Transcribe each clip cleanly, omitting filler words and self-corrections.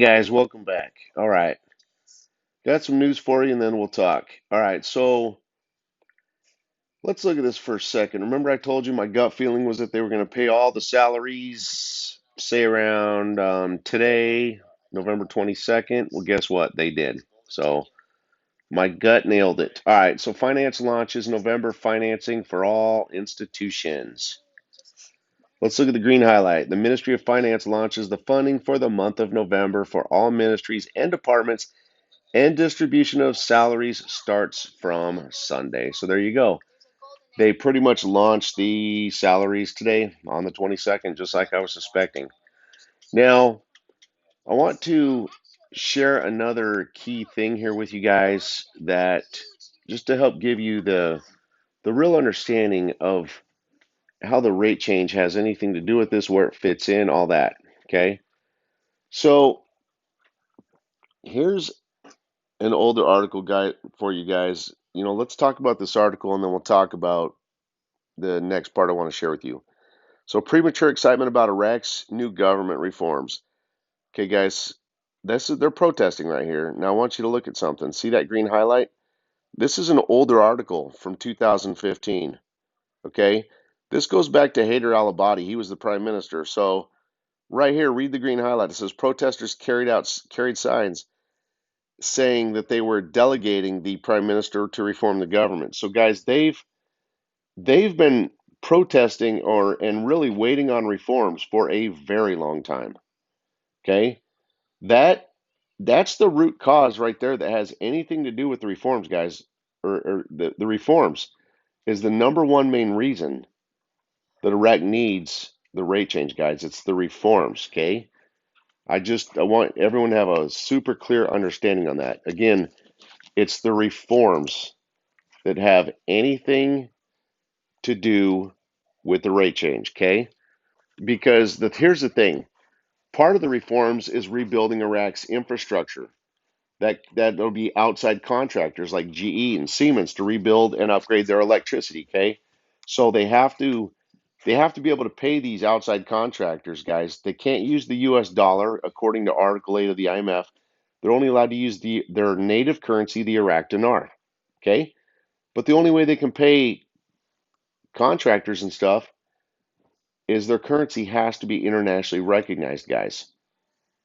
guys, welcome back. All right, got some news for you and then we'll talk. All right, so let's look at this for a second. Remember, I told you my gut feeling was that they were going to pay all the salaries, say around today, November 22nd. Well, guess what? They did. So my gut nailed it. All right, so finance launches November financing for all institutions. Let's look at the green highlight. The Ministry of Finance launches the funding for the month of November for all ministries and departments, and distribution of salaries starts from Sunday. So there you go. They pretty much launched the salaries today on the 22nd, just like I was suspecting. Now, I want to share another key thing here with you guys that just to help give you the real understanding of how the rate change has anything to do with this, where it fits in, all that. Okay. So here's an older article guide for you guys. Let's talk about this article and then we'll talk about the next part I want to share with you. So, premature excitement about Iraq's new government reforms. Okay, guys, they're protesting right here. Now, I want you to look at something. See that green highlight? This is an older article from 2015. Okay, this goes back to Haider al-Abadi. He was the prime minister. So, right here, read the green highlight. It says protesters carried signs saying that they were delegating the prime minister to reform the government. So guys, they've been protesting or and really waiting on reforms for a very long time. Okay? That that's the root cause right there that has anything to do with the reforms, guys, or the reforms is the number one main reason that Iraq needs the rate change, guys. It's the reforms, okay? I want everyone to have a super clear understanding on that. Again, it's the reforms that have anything to do with the rate change, okay? Because here's the thing. Part of the reforms is rebuilding Iraq's infrastructure. That'll be outside contractors like GE and Siemens to rebuild and upgrade their electricity, okay? So they have to be able to pay these outside contractors, guys. They can't use the US dollar according to Article 8 of the IMF. They're only allowed to use their native currency, the Iraq dinar, okay? But the only way they can pay contractors and stuff is their currency has to be internationally recognized, guys.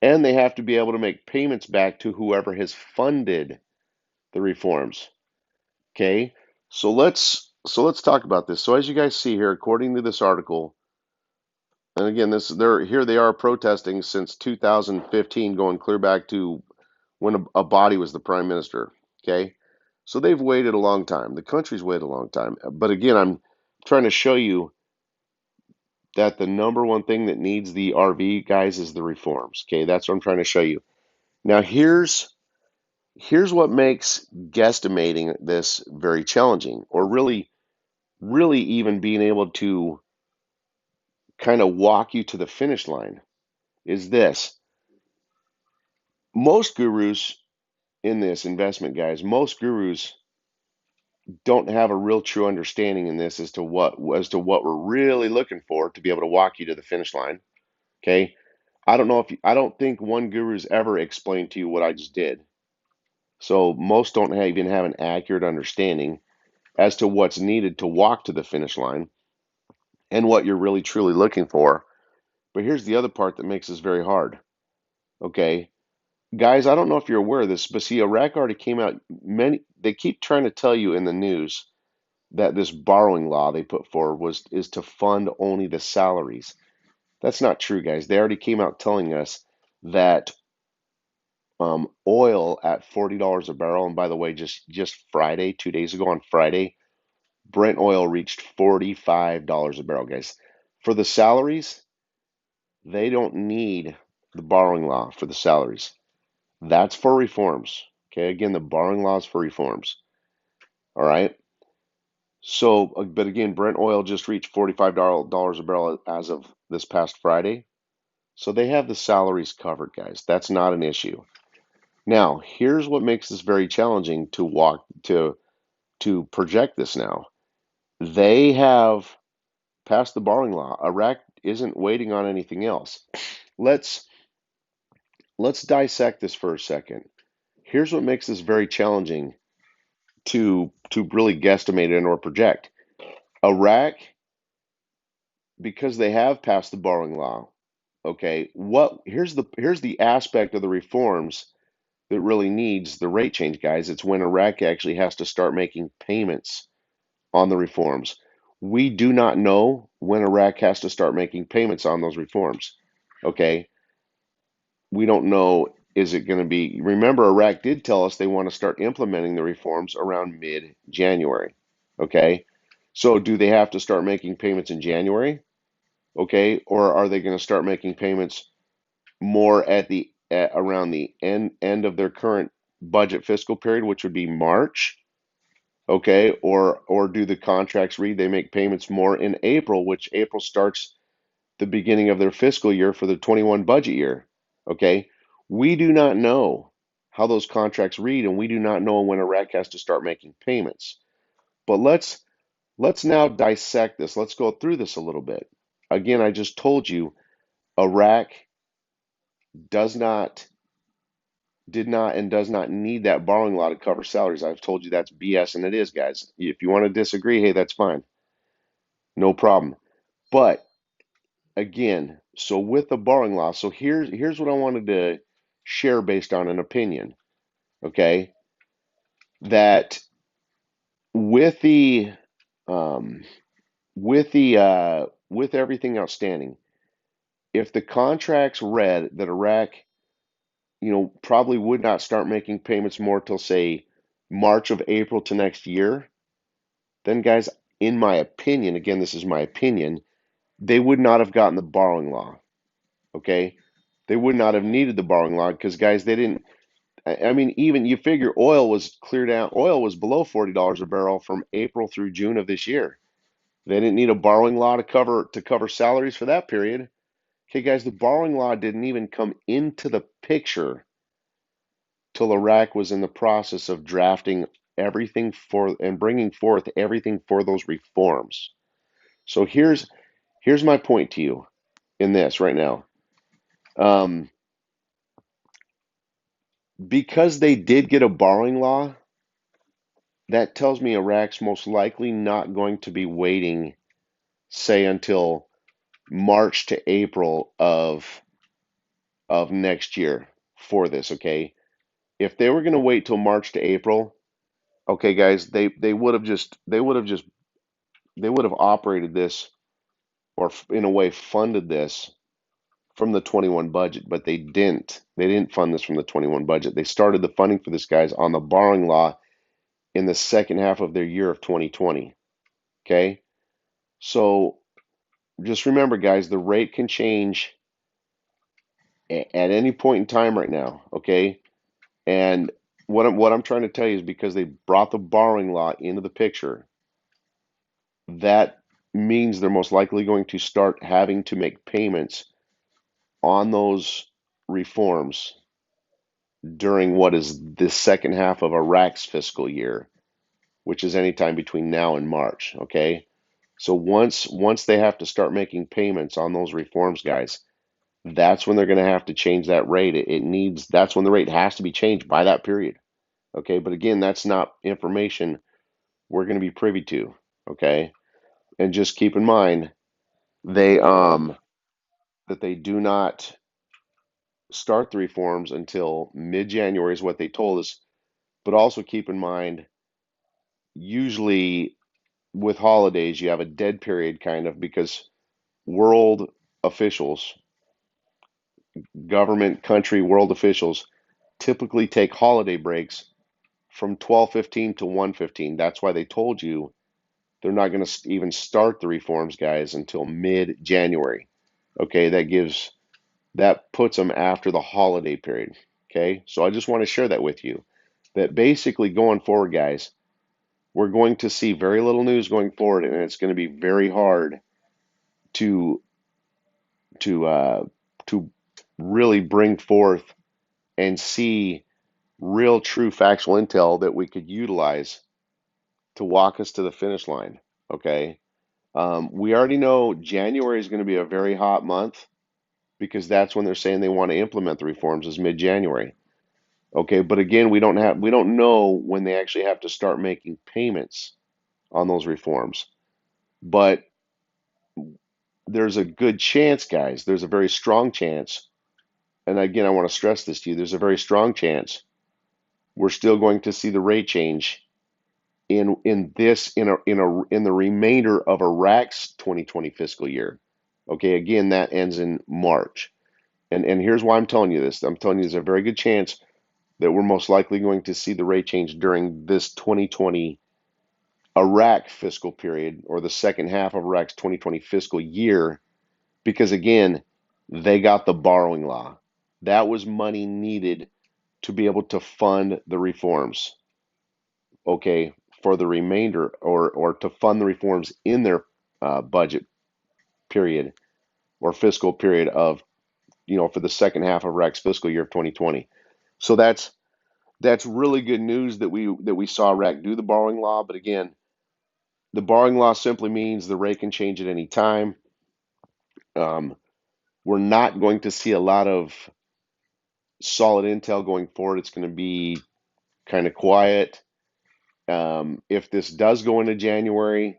And they have to be able to make payments back to whoever has funded the reforms. Okay? So let's talk about this. So as you guys see here, according to this article, and again, they are protesting since 2015, going clear back to when Abadi was the prime minister. Okay? So they've waited a long time. The country's waited a long time. But again, I'm trying to show you that the number one thing that needs the RV, guys, is the reforms. Okay, that's what I'm trying to show you. Now, here's what makes guesstimating this very challenging, or really even being able to kind of walk you to the finish line, is this. Most gurus in this investment, guys, most gurus don't have a real true understanding in this as to what we're really looking for to be able to walk you to the finish line. Okay, I don't think one guru's ever explained to you what I just did. So most don't even have an accurate understanding as to what's needed to walk to the finish line and what you're really truly looking for. But here's the other part that makes this very hard. Okay, guys, I don't know if you're aware of this, but see, Iraq already came out. They keep trying to tell you in the news that this borrowing law they put forward is to fund only the salaries. That's not true, guys. They already came out telling us that oil at $40 a barrel. And by the way, just Friday, 2 days ago on Friday, Brent oil reached $45 a barrel, guys. For the salaries, they don't need the borrowing law for the salaries. That's for reforms. Okay, again, the borrowing law is for reforms. All right. So, but again, Brent oil just reached $45 a barrel as of this past Friday. So they have the salaries covered, guys. That's not an issue. Now, here's what makes this very challenging to project this now. They have passed the borrowing law. Iraq isn't waiting on anything else. Let's let's dissect this for a second. Here's what makes this very challenging to really guesstimate it or project. Iraq, because they have passed the borrowing law, okay, here's the aspect of the reforms that really needs the rate change, guys. It's when Iraq actually has to start making payments on the reforms. We do not know when Iraq has to start making payments on those reforms. Okay, we don't know. Is it going to be? Remember, Iraq did tell us they want to start implementing the reforms around mid-January. Okay, so do they have to start making payments in January? Okay, or are they going to start making payments more around the end of their current budget fiscal period, which would be March? Okay, or do the contracts read they make payments more in April, which April starts the beginning of their fiscal year for the 21 budget year? Okay, we do not know how those contracts read, and we do not know when Iraq has to start making payments. But let's now dissect this. Let's go through this a little bit. Again, I just told you Iraq does not did not and does not need that borrowing law to cover salaries. I've told you that's BS, and it is, guys. If you want to disagree, hey, that's fine. No problem. But again, so with the borrowing law, so here's what I wanted to share based on an opinion, okay? That with the um, with everything outstanding, if the contracts read that Iraq, probably would not start making payments more till say March of April to next year, then guys, in my opinion, again, this is my opinion, they would not have gotten the borrowing law. Okay? They would not have needed the borrowing law because guys, they didn't. I mean, even you figure oil was cleared out. Oil was below $40 a barrel from April through June of this year. They didn't need a borrowing law to cover salaries for that period. Okay, guys, the borrowing law didn't even come into the picture till Iraq was in the process of drafting everything for and bringing forth everything for those reforms. So here's my point to you in this right now. Um, because they did get a borrowing law, that tells me Iraq's most likely not going to be waiting, say, until March to April of next year for this. Okay, if they were going to wait till March to April, okay, guys, they would have operated this or in a way funded this from the 21 budget, but they didn't. They didn't fund this from the 21 budget. They started the funding for this, guys, on the borrowing law in the second half of their year of 2020. Okay? So just remember, guys, the rate can change at any point in time right now. Okay? And what I'm trying to tell you is because they brought the borrowing law into the picture, that means they're most likely going to start having to make payments on those reforms during what is the second half of Iraq's fiscal year, which is anytime between now and March. Okay, so once they have to start making payments on those reforms, guys, that's when they're going to have to change that rate. That's when the rate has to be changed by that period. Okay, but again, that's not information we're going to be privy to. Okay, and just keep in mind they that they do not start the reforms until mid-January is what they told us. But also keep in mind, usually with holidays, you have a dead period kind of because world officials, government, country, world officials typically take holiday breaks from 12:15 to 1:15. That's why they told you they're not going to even start the reforms, guys, until mid-January. Okay, that puts them after the holiday period. Okay, so I just want to share that with you. That basically going forward, guys, we're going to see very little news going forward, and it's going to be very hard to to uh, to really bring forth and see real, true, factual intel that we could utilize to walk us to the finish line. Okay, we already know January is going to be a very hot month because that's when they're saying they want to implement the reforms is mid-January. Okay, but again, we don't know when they actually have to start making payments on those reforms. But there's a good chance, guys. There's a very strong chance, and again, I want to stress this to you. There's a very strong chance we're still going to see the rate change in the remainder of Iraq's 2020 fiscal year. Okay, again, that ends in March. And here's why I'm telling you this. I'm telling you there's a very good chance that we're most likely going to see the rate change during this 2020 Iraq fiscal period, or the second half of Iraq's 2020 fiscal year, because again, they got the borrowing law. That was money needed to be able to fund the reforms, okay, for the remainder, or to fund the reforms in their budget period or fiscal period of, for the second half of Iraq's fiscal year of 2020. So that's really good news that we saw Iraq do the borrowing law. But again, the borrowing law simply means the rate can change at any time. Um, we're not going to see a lot of solid intel going forward. It's going to be kind of quiet. If this does go into January,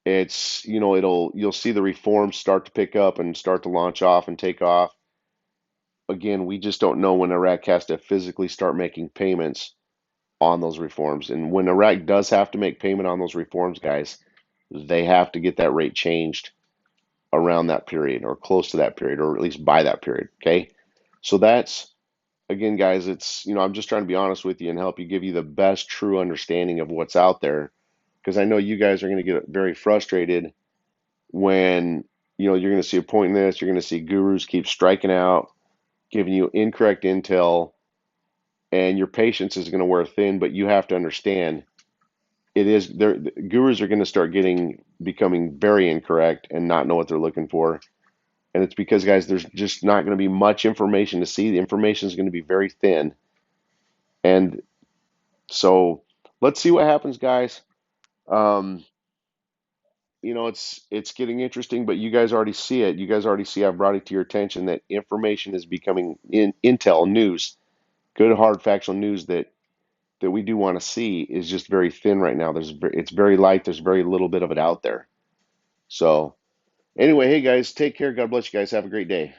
it's you'll see the reforms start to pick up and start to launch off and take off. Again, we just don't know when Iraq has to physically start making payments on those reforms. And when Iraq does have to make payment on those reforms, guys, they have to get that rate changed around that period or close to that period, or at least by that period. Okay. So that's, again, guys, I'm just trying to be honest with you and help you, give you the best true understanding of what's out there. Because I know you guys are going to get very frustrated when, you're going to see a point in this, you're going to see gurus keep striking out, giving you incorrect intel, and your patience is going to wear thin. But you have to understand, the gurus are going to start becoming very incorrect and not know what they're looking for. And it's because, guys, there's just not going to be much information to see. The information is going to be very thin. And so let's see what happens, guys. Um, it's getting interesting, but you guys already see it. You guys already see, I've brought it to your attention that information is becoming intel news, good hard factual news that we do want to see is just very thin right now. It's very light. There's very little bit of it out there. So anyway, hey guys, take care. God bless you guys. Have a great day.